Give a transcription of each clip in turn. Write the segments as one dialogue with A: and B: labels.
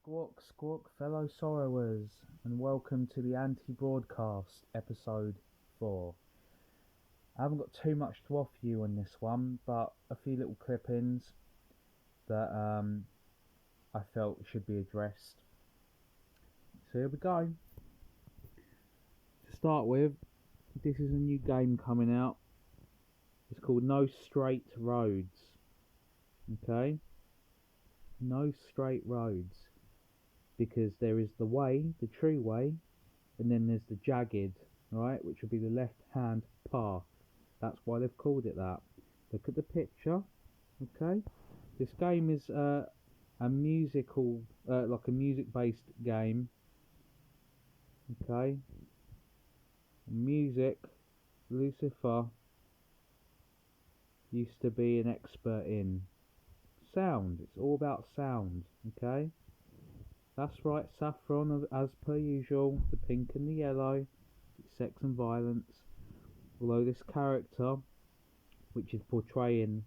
A: Squawk, squawk, fellow sorrowers, and welcome to the anti-broadcast episode 4. I haven't got too much to offer you on this one, but a few little clippings that I felt should be addressed. So here we go. To start with, this is a new game coming out. It's called No Straight Roads. Okay? No straight roads. Because there is the way, the true way, and then there's the jagged, right, which will be the left-hand path. That's why they've called it that. Look at the picture, okay? This game is a musical, like a music-based game, okay? Music, Lucifer used to be an expert in. Sound, it's all about sound, okay? That's right, Saffron, as per usual, the pink and the yellow, sex and violence. Although this character, which is portraying,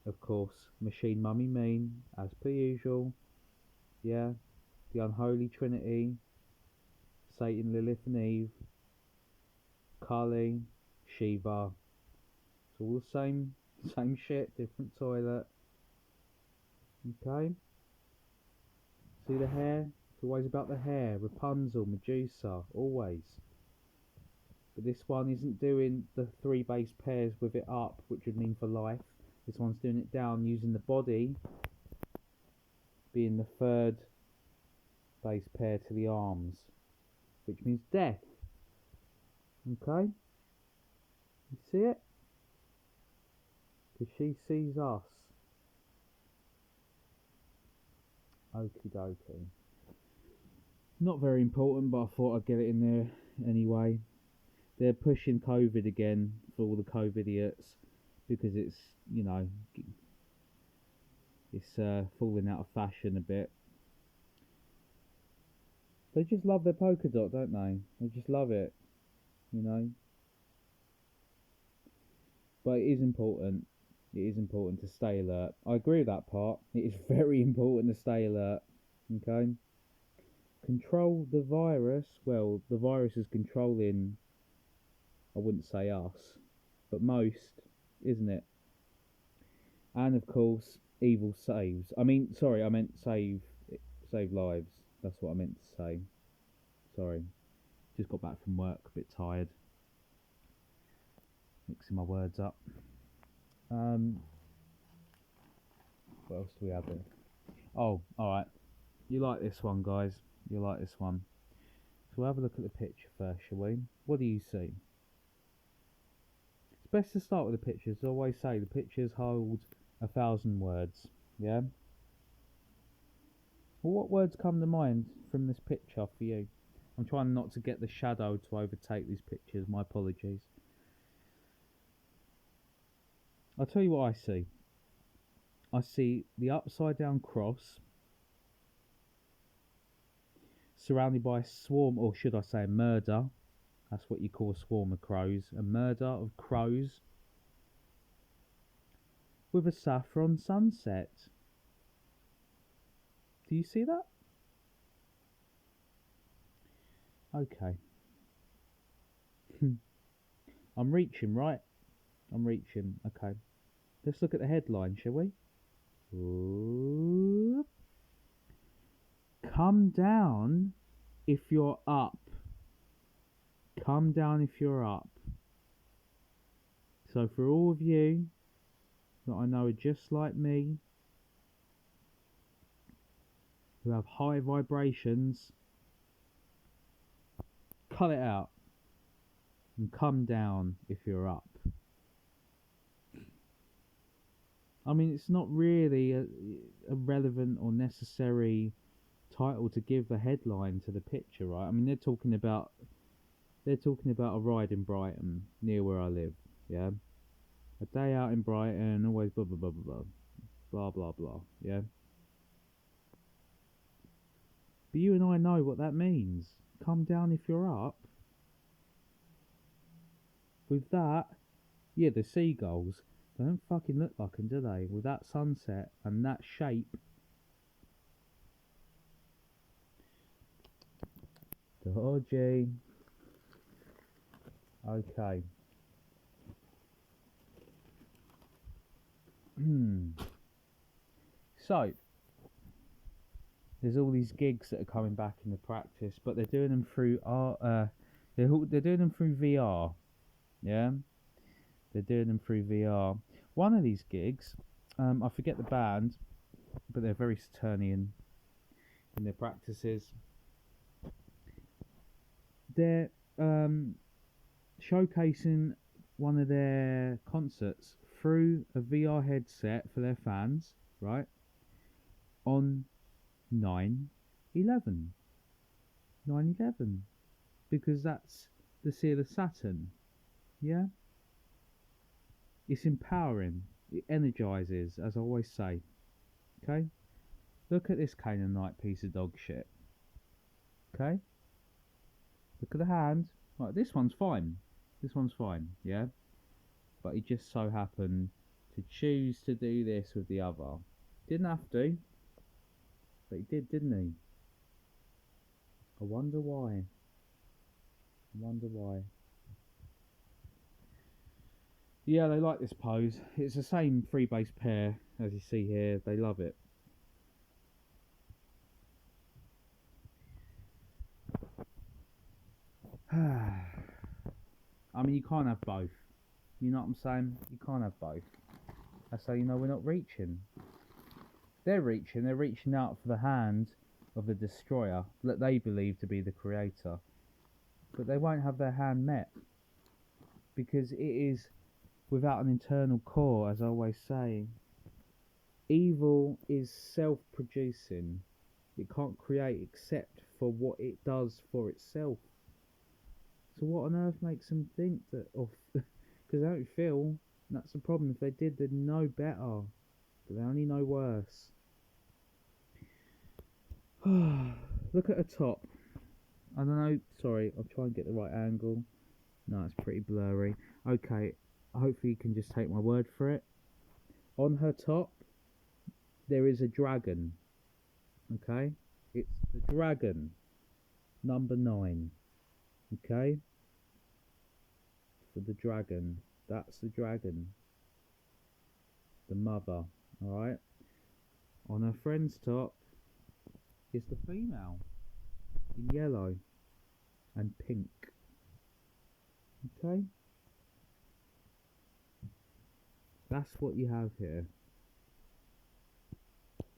A: of course, Machine Mummy Mean, as per usual, yeah, the unholy trinity, Satan, Lilith and Eve, Kali, Shiva, it's all the same shit, different toilet, okay? See the hair? It's always about the hair. Rapunzel, Medusa, always. But this one isn't doing the 3 base pairs with it up, which would mean for life. This one's doing it down, using the body being the 3rd base pair to the arms, which means death. Okay? You see it? Because she sees us. Okie dokie. Not very important, but I thought I'd get it in there anyway. They're pushing COVID again for all the COVID idiots because it's, you know, it's falling out of fashion a bit. They just love their polka dot, don't they? They just love it, you know. But it is important. It is important to stay alert. I agree with that part. It is very important to stay alert. Okay? Control the virus. Well, the virus is controlling, I wouldn't say us, but most, isn't it? And of course, evil saves. I meant save lives. That's what I meant to say. Sorry. Just got back from work, a bit tired. Mixing my words up. What else do we have here? Oh, alright. You like this one, guys. You like this one. So we'll have a look at the picture first, shall we? What do you see? It's best to start with the pictures. I always say the pictures hold 1,000 words. Yeah? Well, what words come to mind from this picture for you? I'm trying not to get the shadow to overtake these pictures. My apologies. I'll tell you what I see. I see the upside down cross surrounded by a swarm, or should I say a murder. That's what you call a swarm of crows. A murder of crows with a saffron sunset. Do you see that? Okay. I'm reaching, right? I'm reaching. Okay. Let's look at the headline, shall we? Ooh. Come down if you're up. Come down if you're up. So for all of you that I know are just like me, who have high vibrations, cut it out and come down if you're up. I mean, it's not really a relevant or necessary title to give the headline to the picture, right? I mean, they're talking about a ride in Brighton near where I live. Yeah, a day out in Brighton, always blah blah blah blah blah blah blah blah. Yeah, but you and I know what that means. Come down if you're up. With that, yeah, the seagulls, they don't fucking look like them, do they? With that sunset and that shape. Dodgy. Okay. So, there's all these gigs that are coming back in the practice, but they're doing them through they're doing them through VR. Yeah, they're doing them through VR. One of these gigs, I forget the band, but they're very Saturnian in their practices. They're showcasing one of their concerts through a VR headset for their fans, right? On 9/11. 9/11. Because that's the seal of Saturn. Yeah? It's empowering. It energizes, as I always say. Okay? Look at this Canaanite piece of dog shit. Okay? Look at the hand. Right, this one's fine. This one's fine, yeah? But he just so happened to choose to do this with the other. Didn't have to. But he did, didn't he? I wonder why. I wonder why. Yeah, they like this pose. It's the same three-base pair as you see here. They love it. I mean, you can't have both. You know what I'm saying? You can't have both. That's how you know we're not reaching. They're reaching out for the hand of the destroyer that they believe to be the creator. But they won't have their hand met. Because it is without an internal core, as I always say. Evil is self-producing. It can't create except for what it does for itself. So what on earth makes them think that... Because they don't feel. That's the problem. If they did, they'd know better. But they only know worse. Look at the top. I don't know. Sorry, I'll try and get the right angle. No, it's pretty blurry. Okay, hopefully you can just take my word for it. On her top, there is a dragon. Okay? It's the dragon. Number 9. Okay? For the dragon. That's the dragon. The mother. Alright? On her friend's top is the female. In yellow. And pink. Okay? That's what you have here.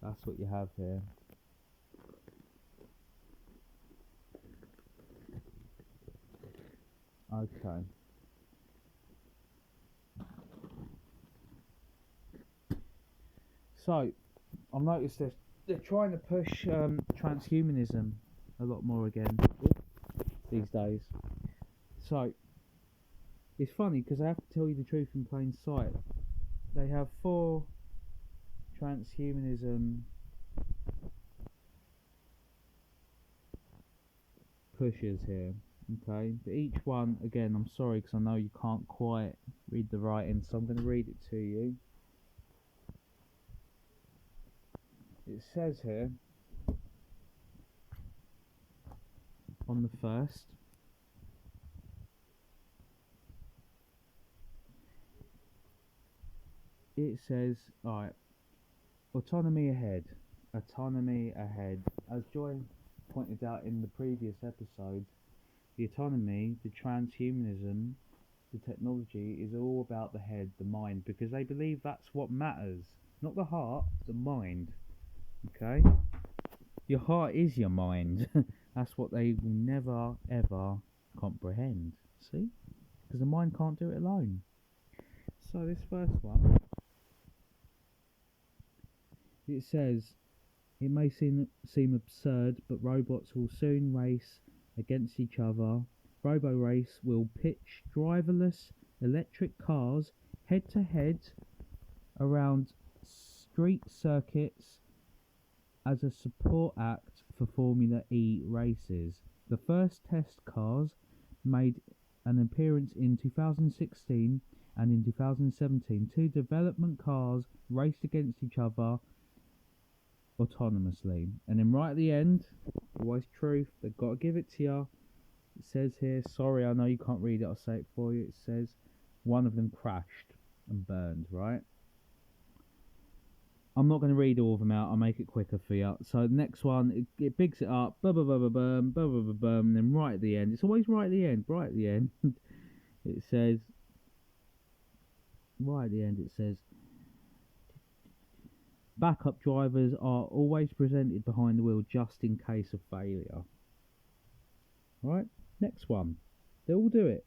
A: That's what you have here. Okay. So, I've noticed they're trying to push transhumanism a lot more again these days. So, it's funny because I have to tell you the truth in plain sight. They have 4 transhumanism pushes here, okay? But each one, again, I'm sorry because I know you can't quite read the writing, so I'm going to read it to you. It says here, on the first, it says, alright, autonomy ahead. Autonomy ahead. As Joy pointed out in the previous episode, the autonomy, the transhumanism, the technology is all about the head, the mind, because they believe that's what matters. Not the heart, the mind. Okay? Your heart is your mind. That's what they will never, ever comprehend. See? Because the mind can't do it alone. So this first one, it says, it may seem absurd, but robots will soon race against each other. Robo-race will pitch driverless electric cars head-to-head around street circuits as a support act for Formula E races. The first test cars made an appearance in 2016 and in 2017. 2 development cars raced against each other autonomously. And then right at the end, always truth, they've got to give it to you, It says here, sorry, I know you can't read it, I'll say it for you. It says one of them crashed and burned, right? I'm not going to read all of them out, I'll make it quicker for you. So the next one, it bigs it up, and then right at the end, it's always right at the end, it says, right at the end it says, backup drivers are always presented behind the wheel just in case of failure. Right, next one. They all do it.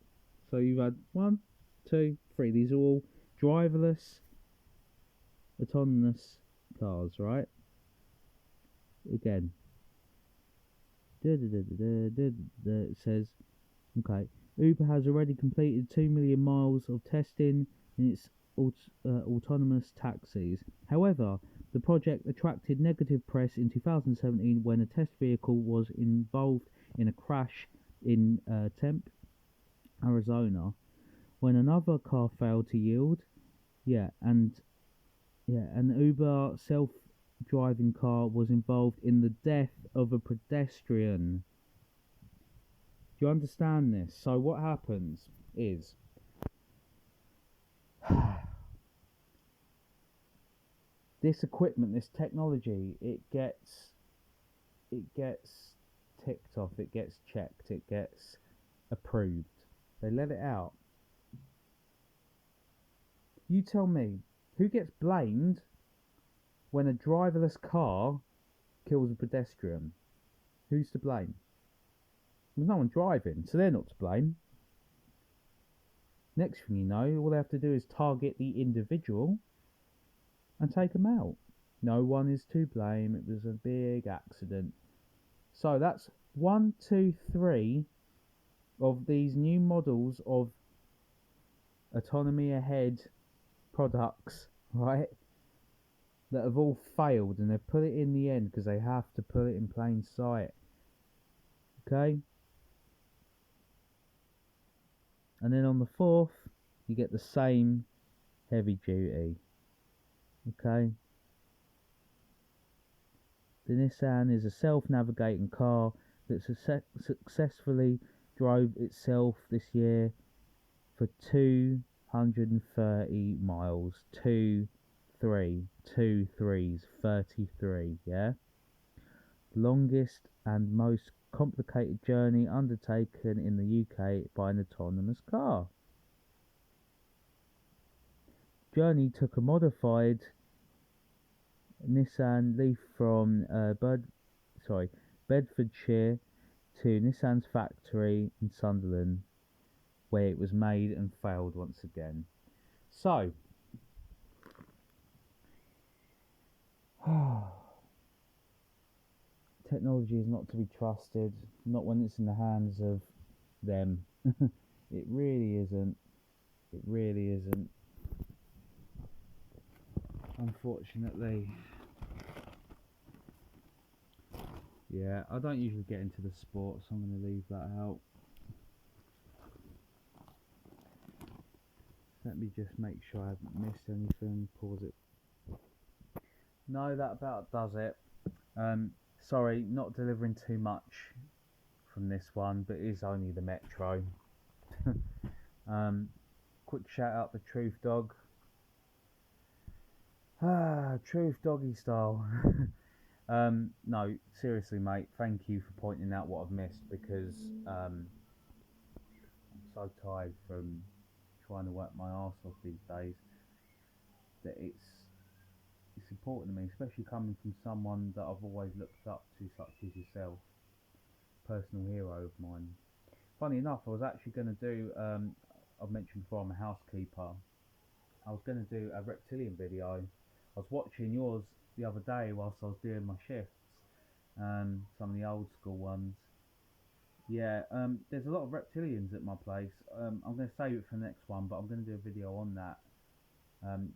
A: So you've had 1, 2, 3. These are all driverless, autonomous cars, right? Again. It says, okay, Uber has already completed 2 million miles of testing in its autonomous taxis. However, the project attracted negative press in 2017 when a test vehicle was involved in a crash in Tempe, Arizona, when another car failed to yield. An Uber self-driving car was involved in the death of a pedestrian. Do you understand this? So what happens is this equipment, this technology, it gets ticked off, it gets checked, it gets approved. They let it out. You tell me, who gets blamed when a driverless car kills a pedestrian? Who's to blame? There's no one driving, so they're not to blame. Next thing you know, all they have to do is target the individual and take them out. No one is to blame. It was a big accident. So that's 1, 2, 3 of these new models of autonomy ahead products, right, that have all failed, and they've put it in the end because they have to put it in plain sight. Okay? And then on the 4th, you get the same heavy duty. Okay? The Nissan is a self-navigating car that successfully drove itself this year for 230 miles. 2 threes, 33, yeah? Longest and most complicated journey undertaken in the UK by an autonomous car. Journey took a modified Nissan Leaf from Bedfordshire to Nissan's factory in Sunderland, where it was made and failed once again. So, technology is not to be trusted, not when it's in the hands of them. It really isn't. It really isn't. Unfortunately. Yeah, I don't usually get into the sport, so I'm going to leave that out. Let me just make sure I haven't missed anything. Pause it. No, that about does it. Sorry, not delivering too much from this one, but it is only the Metro. Quick shout out to Truth Dog. Truth Doggy style. No, seriously, mate, thank you for pointing out what I've missed, because I'm so tired from trying to work my arse off these days that it's important to me, especially coming from someone that I've always looked up to, such as yourself, personal hero of mine. Funny enough, I was actually going to do, I've mentioned before I'm a housekeeper, I was going to do a reptilian video. I was watching yours the other day whilst I was doing my shifts, some of the old school ones. Yeah, there's a lot of reptilians at my place. I'm going to save it for the next one, but I'm going to do a video on that.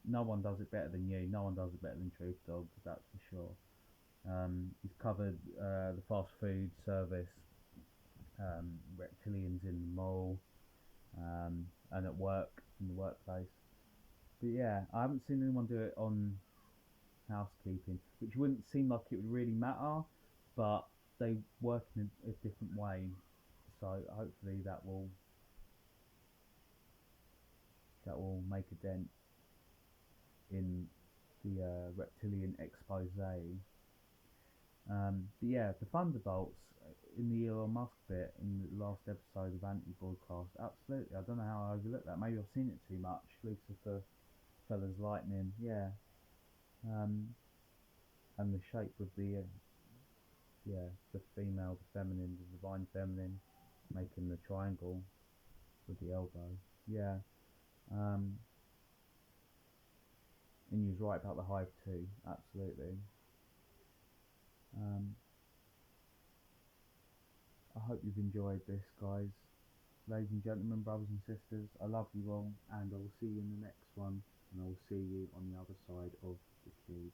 A: No one does it better than you. No one does it better than Truth Dog, that's for sure. He's covered the fast food service, reptilians in the mall, and at work, in the workplace. But yeah, I haven't seen anyone do it on housekeeping, which wouldn't seem like it would really matter, but they work in a different way. So hopefully that will make a dent in the reptilian expose. But yeah, the Thunderbolts in the Elon Musk bit in the last episode of Anti-Broadcast, absolutely. I don't know how I overlooked that. Maybe I've seen it too much. Lucifer, Fella's Lightning, yeah. Um, and the shape of the yeah, the female, the feminine, the divine feminine, making the triangle with the elbow. Yeah. Um, and you was right about the hive too. Absolutely. Um, I hope you've enjoyed this, guys. Ladies and gentlemen, brothers and sisters, I love you all, and I will see you in the next one, and I will see you on the other side of the cube.